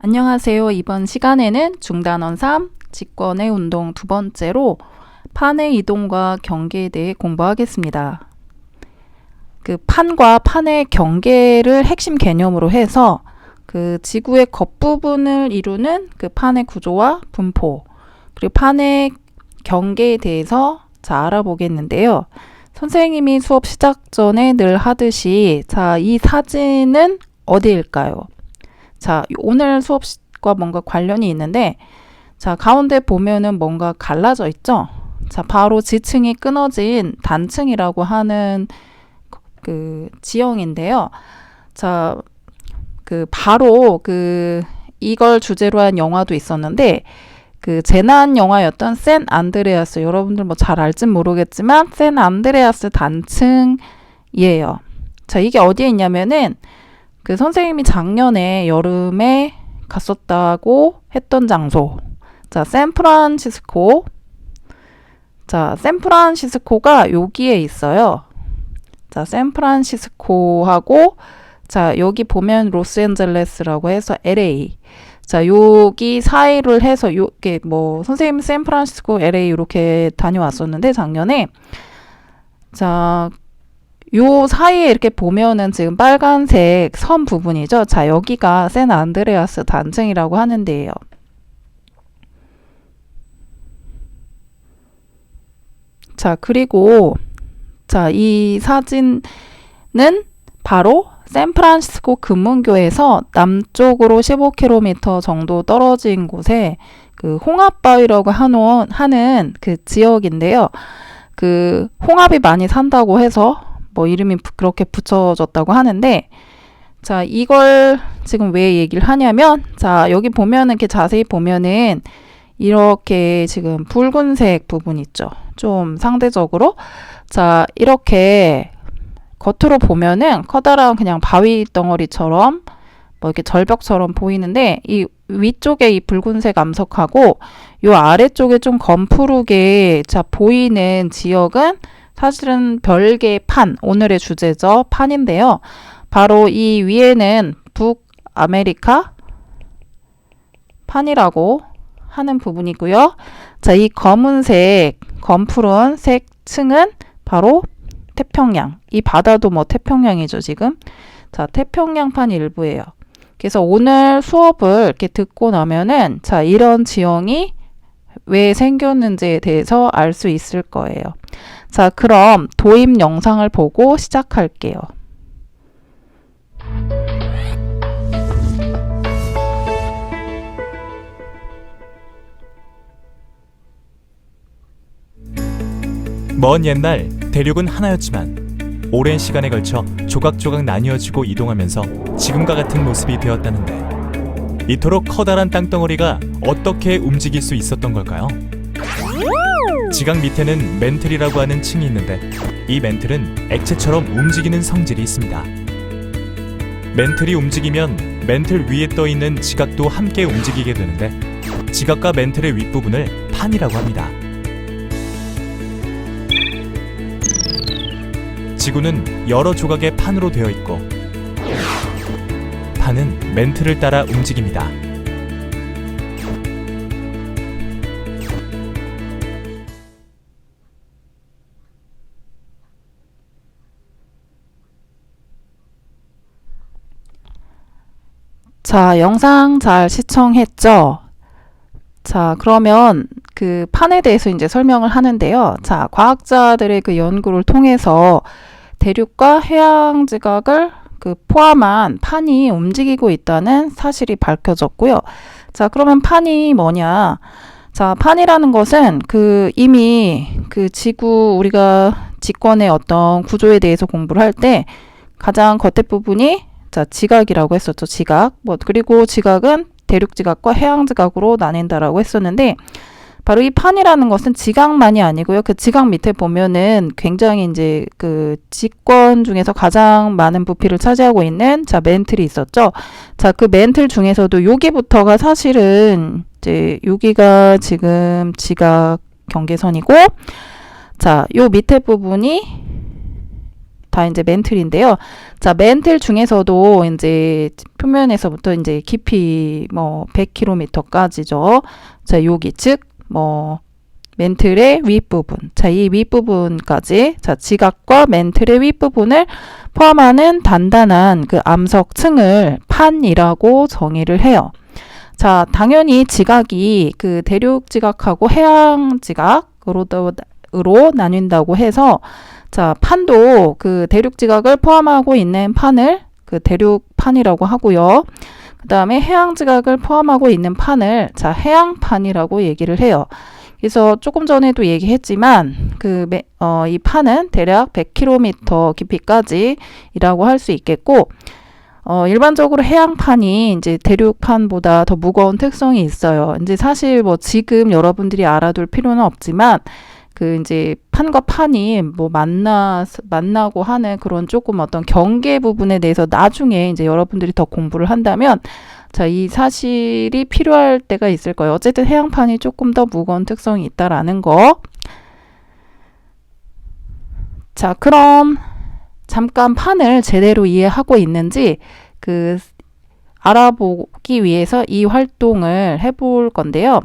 안녕하세요. 이번 시간에는 중단원 3, 직권의 운동 두 번째로 판의 이동과 경계에 대해 공부하겠습니다. 그 판과 판의 경계를 핵심 개념으로 해서 그 지구의 겉부분을 이루는 그 판의 구조와 분포, 그리고 판의 경계에 대해서 알아보겠는데요. 선생님이 수업 시작 전에 늘 하듯이 이 사진은 어디일까요? 오늘 수업과 뭔가 관련이 있는데, 가운데 보면은 뭔가 갈라져 있죠? 바로 지층이 끊어진 단층이라고 하는 그 지형인데요. 이걸 주제로 한 영화도 있었는데, 그 재난 영화였던 샌 안드레아스, 여러분들 뭐 잘 알진 모르겠지만, 샌 안드레아스 단층이에요. 이게 어디에 있냐면은, 그 선생님이 작년에 여름에 갔었다고 했던 장소. 샌프란시스코. 샌프란시스코가 여기에 있어요. 샌프란시스코하고, 여기 보면 로스앤젤레스라고 해서 LA. 여기 사이를 해서, 선생님 샌프란시스코, LA 이렇게 다녀왔었는데, 작년에. 요 사이에 이렇게 보면은 지금 빨간색 선 부분이죠. 여기가 샌 안드레아스 단층이라고 하는데요. 그리고 이 사진은 바로 샌프란시스코 금문교에서 남쪽으로 15km 정도 떨어진 곳에 그 홍합바위라고 하는 그 지역인데요. 그 홍합이 많이 산다고 해서 뭐 이름이 그렇게 붙여졌다고 하는데, 이걸 지금 왜 얘기를 하냐면, 여기 보면은 이렇게 자세히 보면은 이렇게 지금 붉은색 부분 있죠. 좀 상대적으로. 이렇게 겉으로 보면은 커다란 그냥 바위 덩어리처럼 뭐 이렇게 절벽처럼 보이는데, 이 위쪽에 이 붉은색 암석하고 요 아래쪽에 좀 검푸르게 보이는 지역은 사실은 별개의 판, 오늘의 주제죠. 판인데요. 바로 이 위에는 북아메리카 판이라고 하는 부분이고요. 이 검은색, 검푸른색 층은 바로 태평양. 이 바다도 뭐 태평양이죠, 지금. 태평양판 일부예요. 그래서 오늘 수업을 이렇게 듣고 나면은 이런 지형이 왜 생겼는지에 대해서 알 수 있을 거예요. 그럼 도입 영상을 보고 시작할게요. 먼 옛날 대륙은 하나였지만 오랜 시간에 걸쳐 조각조각 나뉘어지고 이동하면서 지금과 같은 모습이 되었다는데, 이토록 커다란 땅덩어리가 어떻게 움직일 수 있었던 걸까요? 지각 밑에는 멘틀이라고 하는 층이 있는데, 이 멘틀은 액체처럼 움직이는 성질이 있습니다. 멘틀이 움직이면 멘틀 위에 떠있는 지각도 함께 움직이게 되는데, 지각과 멘틀의 윗부분을 판이라고 합니다. 지구는 여러 조각의 판으로 되어 있고, 판은 멘틀을 따라 움직입니다. 영상 잘 시청했죠? 그러면 그 판에 대해서 이제 설명을 하는데요. 과학자들의 그 연구를 통해서 대륙과 해양 지각을 포함한 판이 움직이고 있다는 사실이 밝혀졌고요. 그러면 판이 뭐냐? 판이라는 것은 이미 지구, 우리가 직권의 어떤 구조에 대해서 공부를 할 때 가장 겉에 부분이 지각이라고 했었죠. 지각. 그리고 지각은 대륙 지각과 해양 지각으로 나뉜다라고 했었는데, 바로 이 판이라는 것은 지각만이 아니고요. 그 지각 밑에 보면은 굉장히 이제 그 직권 중에서 가장 많은 부피를 차지하고 있는 멘틀이 있었죠. 그 멘틀 중에서도 여기부터가 사실은 이제 여기가 지금 지각 경계선이고, 요 밑에 부분이 다 이제 멘틀인데요. 자, 멘틀 중에서도 이제 표면에서부터 이제 깊이 뭐 100km까지죠. 자, 여기 즉 뭐 멘틀의 윗부분. 자, 이 윗부분까지 자, 지각과 멘틀의 윗부분을 포함하는 단단한 그 암석층을 판이라고 정의를 해요. 자, 당연히 지각이 그 대륙 지각하고 해양 지각으로 나뉜다고 해서 자, 판도 그 대륙 지각을 포함하고 있는 판을 그 대륙판이라고 하고요. 그 다음에 해양 지각을 포함하고 있는 판을 자, 해양판이라고 얘기를 해요. 그래서 조금 전에도 얘기했지만 이 판은 대략 100km 깊이까지이라고 할 수 있겠고 일반적으로 해양판이 이제 대륙판보다 더 무거운 특성이 있어요. 이제 사실 뭐 지금 여러분들이 알아둘 필요는 없지만 그 이제 판과 판이 뭐 만나고 하는 그런 조금 어떤 경계 부분에 대해서 나중에 이제 여러분들이 더 공부를 한다면 자, 이 사실이 필요할 때가 있을 거예요. 어쨌든 해양판이 조금 더 무거운 특성이 있다라는 거. 자, 그럼 잠깐 판을 제대로 이해하고 있는지 그 알아보기 위해서 이 활동을 해볼 건데요.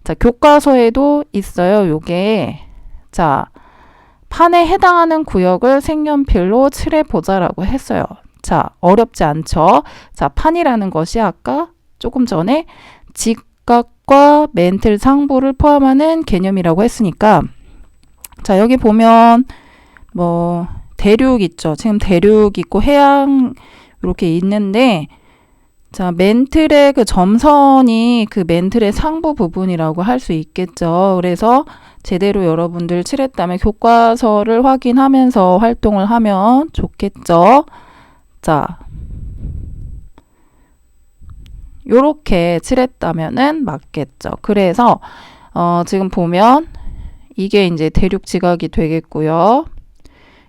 자, 교과서에도 있어요. 요게 자, 판에 해당하는 구역을 색연필로 칠해보자라고 했어요. 자, 어렵지 않죠? 자, 판이라는 것이 아까 조금 전에 직각과 멘틀 상부를 포함하는 개념이라고 했으니까 자, 여기 보면 뭐 대륙 있죠. 지금 대륙 있고 해양 이렇게 있는데 자, 멘틀의 그 점선이 그 멘틀의 상부 부분이라고 할 수 있겠죠. 그래서 제대로 여러분들 칠했다면 교과서를 확인하면서 활동을 하면 좋겠죠. 자, 요렇게 칠했다면은 맞겠죠. 그래서 지금 보면 이게 이제 대륙 지각이 되겠고요.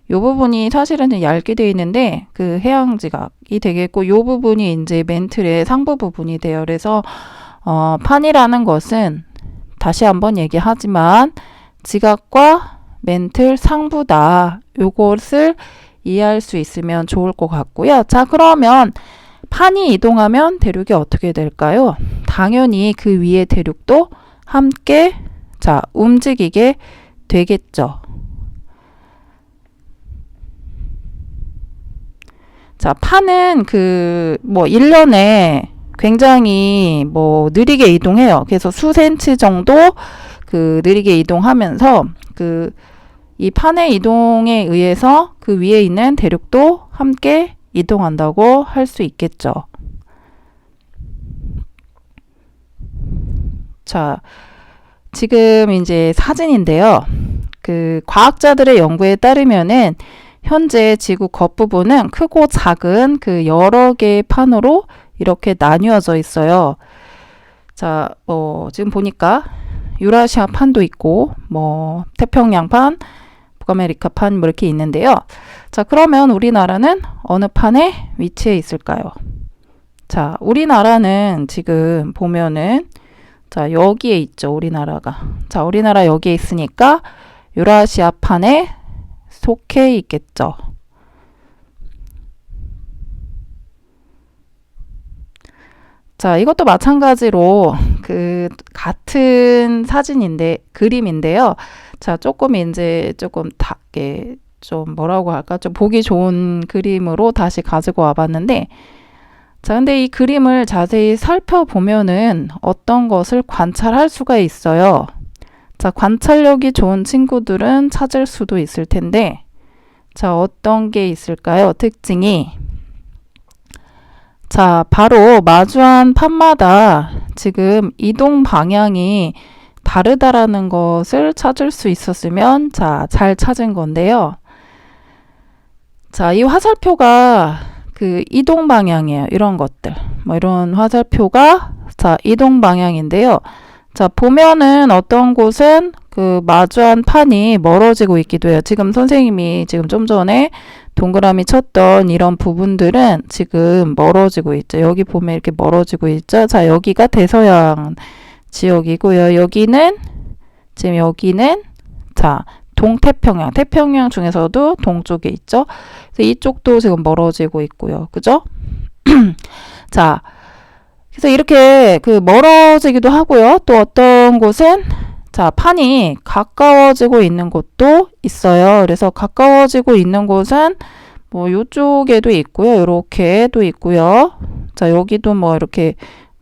요 부분이 사실은 얇게 되어 있는데 그 해양 지각이 되겠고 요 부분이 이제 멘틀의 상부 부분이 돼요. 그래서 판이라는 것은 다시 한번 얘기하지만 지각과 멘틀 상부다. 요것을 이해할 수 있으면 좋을 것 같고요. 자, 그러면 판이 이동하면 대륙이 어떻게 될까요? 당연히 그 위에 대륙도 함께 자, 움직이게 되겠죠. 자, 판은 뭐 1년에 굉장히 뭐 느리게 이동해요. 그래서 수센치 정도 느리게 이동하면서 이 판의 이동에 의해서 그 위에 있는 대륙도 함께 이동한다고 할 수 있겠죠. 자, 지금 이제 사진인데요. 과학자들의 연구에 따르면은 현재 지구 겉부분은 크고 작은 여러 개의 판으로 이렇게 나뉘어져 있어요. 자, 지금 보니까 유라시아 판도 있고, 태평양판, 북아메리카판 이렇게 있는데요. 자, 그러면 우리나라는 어느 판에 위치해 있을까요? 자, 우리나라는 지금 보면은 자, 여기에 있죠, 우리나라가. 자, 우리나라 여기에 있으니까 유라시아 판에 속해 있겠죠. 자, 이것도 마찬가지로 같은 그림인데요. 자, 조금 뭐라고 할까? 좀 보기 좋은 그림으로 다시 가지고 와봤는데, 자, 근데 이 그림을 자세히 살펴보면은 어떤 것을 관찰할 수가 있어요. 자, 관찰력이 좋은 친구들은 찾을 수도 있을 텐데, 자, 어떤 게 있을까요? 특징이. 자, 바로 마주한 판마다 지금 이동 방향이 다르다라는 것을 찾을 수 있었으면, 자, 잘 찾은 건데요. 자, 이 화살표가 이동 방향이에요. 이런 것들. 이런 화살표가, 자, 이동 방향인데요. 자, 보면은 어떤 곳은 마주한 판이 멀어지고 있기도 해요. 지금 선생님이 지금 좀 전에 동그라미 쳤던 이런 부분들은 지금 멀어지고 있죠. 여기 보면 이렇게 멀어지고 있죠. 자, 여기가 대서양 지역이고요. 여기는 자, 동태평양, 태평양 중에서도 동쪽에 있죠. 그래서 이쪽도 지금 멀어지고 있고요. 그죠? 자, 그래서 이렇게 그 멀어지기도 하고요. 또 어떤 곳은 자, 판이 가까워지고 있는 곳도 있어요. 그래서 가까워지고 있는 곳은 뭐 요쪽에도 있고요. 요렇게도 있고요. 자, 여기도 뭐 이렇게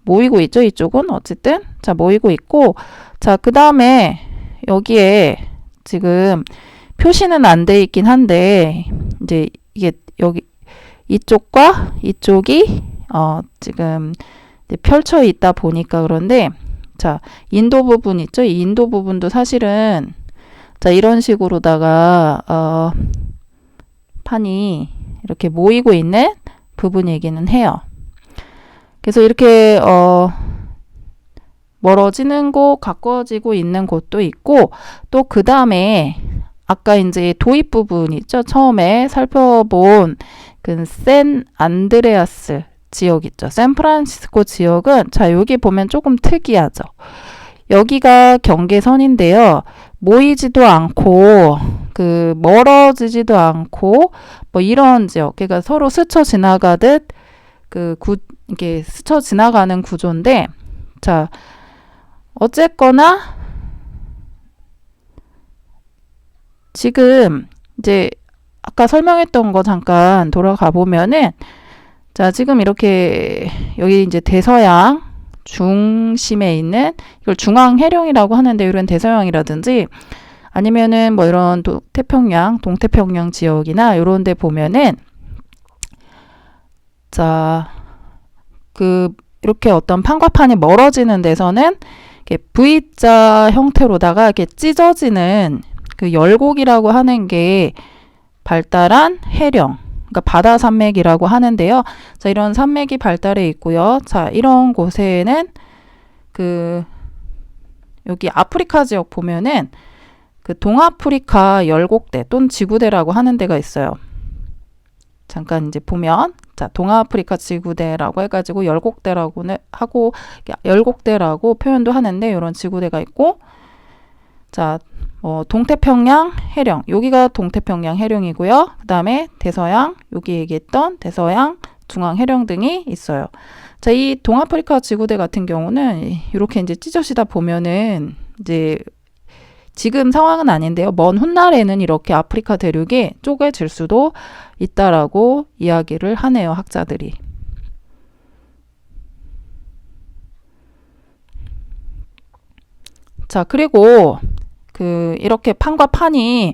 모이고 있죠. 이쪽은 어쨌든 자, 모이고 있고 자, 그 다음에 여기에 지금 표시는 안 돼 있긴 한데 이제 이게 여기 이쪽과 이쪽이 지금 이제 펼쳐 있다 보니까 그런데 자, 인도 부분 있죠? 이 인도 부분도 사실은 자, 이런 식으로다가 판이 이렇게 모이고 있는 부분이기는 해요. 그래서 이렇게 멀어지는 곳, 가까워지고 있는 곳도 있고 또 그 다음에 아까 이제 도입 부분 있죠? 처음에 살펴본 그 샌 안드레아스 지역 있죠. 샌프란시스코 지역은 자, 여기 보면 조금 특이하죠. 여기가 경계선인데요. 모이지도 않고 그 멀어지지도 않고 뭐 이런 지역. 그러니까 서로 스쳐 지나가듯 이게 스쳐 지나가는 구조인데 자, 어쨌거나 지금 이제 아까 설명했던 거 잠깐 돌아가 보면은 자, 지금 이렇게 여기 이제 대서양 중심에 있는 이걸 중앙해령이라고 하는데 이런 대서양이라든지 아니면은 뭐 이런 태평양, 동태평양 지역이나 이런 데 보면은 자, 이렇게 어떤 판과 판이 멀어지는 데서는 이렇게 V자 형태로다가 이렇게 찢어지는 그 열곡이라고 하는 게 발달한 해령, 그러니까 바다 산맥이라고 하는데요. 자, 이런 산맥이 발달해 있고요. 자, 이런 곳에는 여기 아프리카 지역 보면은 그 동아프리카 열곡대 또는 지구대라고 하는 데가 있어요. 잠깐 이제 보면 자, 동아프리카 지구대라고 해가지고 열곡대라고는 하고 열곡대라고 표현도 하는데 이런 지구대가 있고 자, 동태평양 해령 여기가 동태평양 해령이고요. 그 다음에 대서양 여기 얘기했던 대서양 중앙 해령 등이 있어요. 자, 이 동아프리카 지구대 같은 경우는 이렇게 이제 찢어지다 보면은 이제 지금 상황은 아닌데요. 먼 훗날에는 이렇게 아프리카 대륙이 쪼개질 수도 있다라고 이야기를 하네요. 학자들이. 자, 그리고 이렇게 판과 판이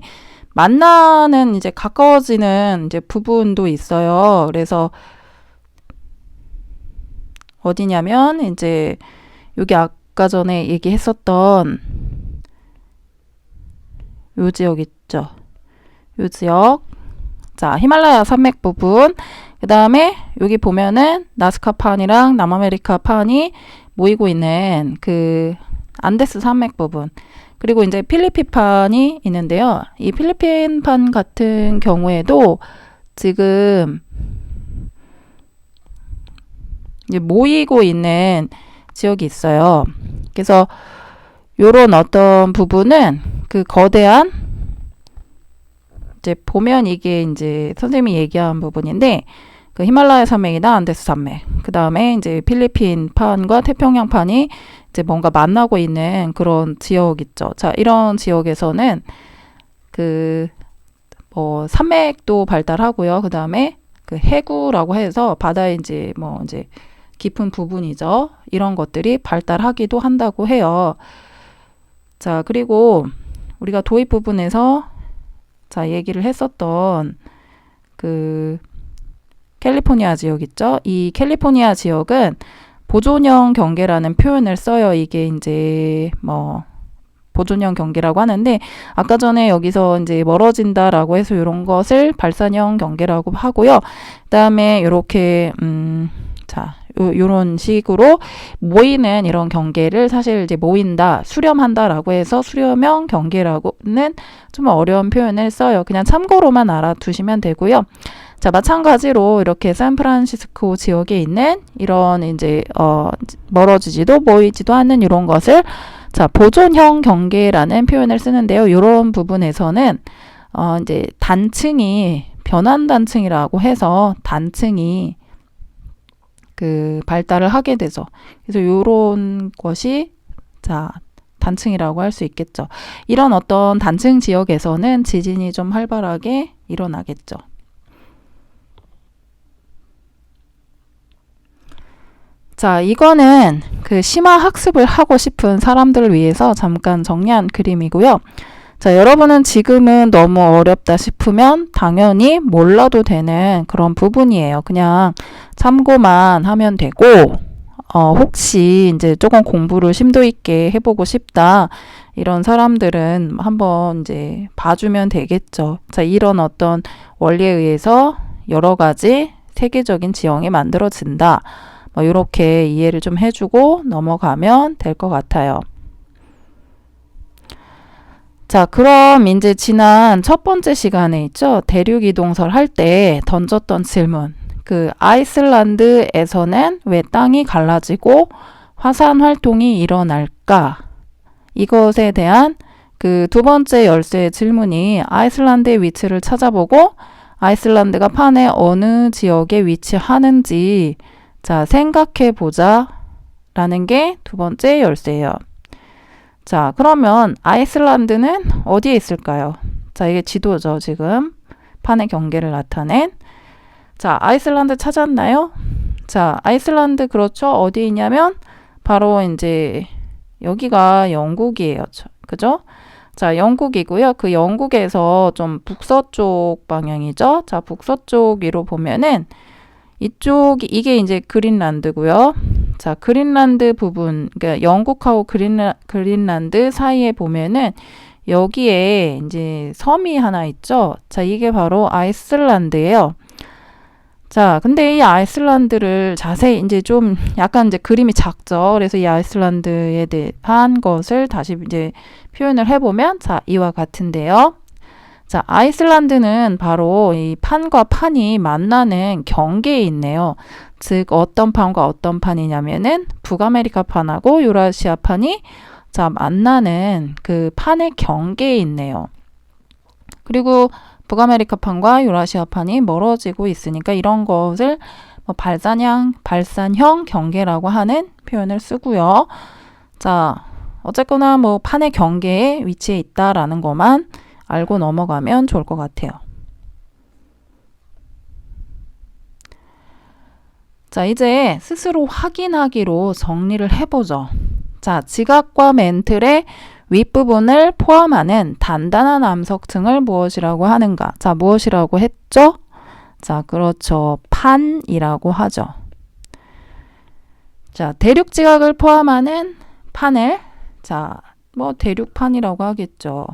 만나는 이제 가까워지는 이제 부분도 있어요. 그래서 어디냐면 이제 여기 아까 전에 얘기했었던 요 지역 있죠. 요 지역. 자, 히말라야 산맥 부분. 그 다음에 여기 보면은 나스카판이랑 남아메리카 판이 모이고 있는 그 안데스 산맥 부분. 그리고 이제 필리핀판이 있는데요. 이 필리핀판 같은 경우에도 지금 이제 모이고 있는 지역이 있어요. 그래서 요런 어떤 부분은 그 거대한 이제 보면 이게 이제 선생님이 얘기한 부분인데 그 히말라야 산맥이나 안데스 산맥 그 다음에 이제 필리핀판과 태평양판이 이제 뭔가 만나고 있는 그런 지역 있죠. 자, 이런 지역에서는 산맥도 발달하고요. 그 다음에 그 해구라고 해서 바다에 이제 이제 깊은 부분이죠. 이런 것들이 발달하기도 한다고 해요. 자, 그리고 우리가 도입 부분에서 자, 얘기를 했었던 캘리포니아 지역 있죠? 이 캘리포니아 지역은 보존형 경계라는 표현을 써요. 이게 이제 보존형 경계라고 하는데 아까 전에 여기서 이제 멀어진다라고 해서 이런 것을 발산형 경계라고 하고요. 그다음에 이렇게 자, 요런 식으로 모이는 이런 경계를 사실 이제 모인다, 수렴한다라고 해서 수렴형 경계라고는 좀 어려운 표현을 써요. 그냥 참고로만 알아두시면 되고요. 자, 마찬가지로 이렇게 샌프란시스코 지역에 있는 이런 이제 멀어지지도 모이지도 않는 이런 것을 자, 보존형 경계라는 표현을 쓰는데요. 이런 부분에서는 이제 단층이 변환 단층이라고 해서 단층이 그 발달을 하게 되죠. 그래서 이런 것이 자, 단층이라고 할 수 있겠죠. 이런 어떤 단층 지역에서는 지진이 좀 활발하게 일어나겠죠. 자, 이거는 그 심화 학습을 하고 싶은 사람들을 위해서 잠깐 정리한 그림이고요. 자, 여러분은 지금은 너무 어렵다 싶으면 당연히 몰라도 되는 그런 부분이에요. 그냥 참고만 하면 되고, 혹시 이제 조금 공부를 심도 있게 해보고 싶다, 이런 사람들은 한번 이제 봐주면 되겠죠. 자, 이런 어떤 원리에 의해서 여러 가지 세계적인 지형이 만들어진다. 뭐 이렇게 이해를 좀 해주고 넘어가면 될 것 같아요. 자, 그럼 이제 지난 첫 번째 시간에 있죠. 대륙 이동설 할 때 던졌던 질문. 그 아이슬란드에서는 왜 땅이 갈라지고 화산 활동이 일어날까? 이것에 대한 그 두 번째 열쇠의 질문이 아이슬란드의 위치를 찾아보고 아이슬란드가 판의 어느 지역에 위치하는지 자, 생각해 보자 라는 게 두 번째 열쇠예요. 자, 그러면 아이슬란드는 어디에 있을까요? 자, 이게 지도죠. 지금 판의 경계를 나타낸. 자, 아이슬란드 찾았나요? 자, 아이슬란드 그렇죠. 어디 있냐면 바로 이제 여기가 영국이에요. 그죠? 자, 영국이고요. 그 영국에서 좀 북서쪽 방향이죠. 자, 북서쪽 위로 보면은 이쪽이 이게 이제 그린란드고요. 자, 그린란드 부분, 그러니까 영국하고 그린란드 사이에 보면은 여기에 이제 섬이 하나 있죠. 자, 이게 바로 아이슬란드예요. 자, 근데 이 아이슬란드를 자세히 이제 좀 약간 이제 그림이 작죠. 그래서 이 아이슬란드에 대한 것을 다시 이제 표현을 해보면 자, 이와 같은데요. 자, 아이슬란드는 바로 이 판과 판이 만나는 경계에 있네요. 즉, 어떤 판과 어떤 판이냐면은 북아메리카 판하고 유라시아 판이 자, 만나는 그 판의 경계에 있네요. 그리고 북아메리카 판과 유라시아 판이 멀어지고 있으니까 이런 것을 뭐 발산형 경계라고 하는 표현을 쓰고요. 자, 어쨌거나 뭐 판의 경계에 위치해 있다라는 것만 알고 넘어가면 좋을 것 같아요. 자, 이제 스스로 확인하기로 정리를 해보죠. 자, 지각과 멘틀의 윗부분을 포함하는 단단한 암석층을 무엇이라고 하는가? 자, 무엇이라고 했죠? 자, 그렇죠. 판이라고 하죠. 자, 대륙 지각을 포함하는 판을 자, 뭐 대륙판이라고 하겠죠.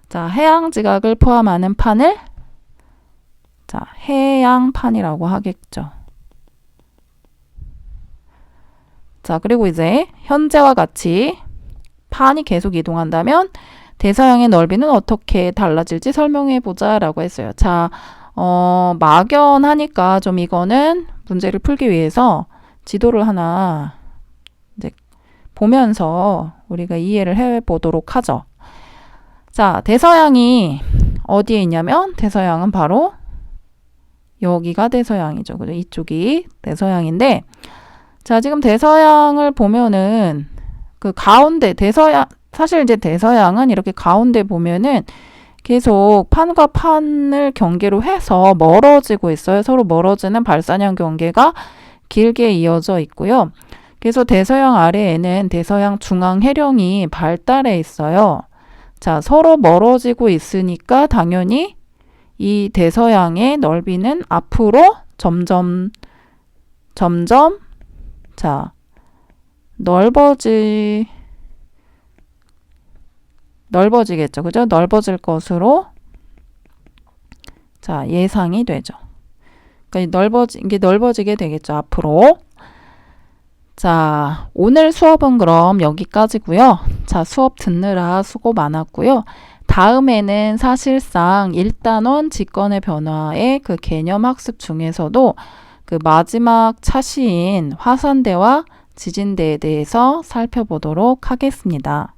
자, 해양 지각을 포함하는 판을 자, 해양판이라고 하겠죠. 자, 그리고 이제 현재와 같이 판이 계속 이동한다면 대서양의 넓이는 어떻게 달라질지 설명해 보자 라고 했어요. 자, 막연하니까 좀 이거는 문제를 풀기 위해서 지도를 하나 이제 보면서 우리가 이해를 해 보도록 하죠. 자, 대서양이 어디에 있냐면 대서양은 바로 여기가 대서양이죠. 그죠? 이쪽이 대서양인데 자, 지금 대서양을 보면은 그 가운데 대서양 사실 이제 대서양은 이렇게 가운데 보면은 계속 판과 판을 경계로 해서 멀어지고 있어요. 서로 멀어지는 발산형 경계가 길게 이어져 있고요. 그래서 대서양 아래에는 대서양 중앙 해령이 발달해 있어요. 자, 서로 멀어지고 있으니까 당연히 이 대서양의 넓이는 앞으로 점점 자, 넓어지겠죠. 그죠? 넓어질 것으로 자, 예상이 되죠. 그러니까 이게 넓어지게 되겠죠. 앞으로. 자, 오늘 수업은 그럼 여기까지고요. 자, 수업 듣느라 수고 많았고요. 다음에는 사실상 1단원 직권의 변화의 그 개념 학습 중에서도 그 마지막 차시인 화산대와 지진대에 대해서 살펴보도록 하겠습니다.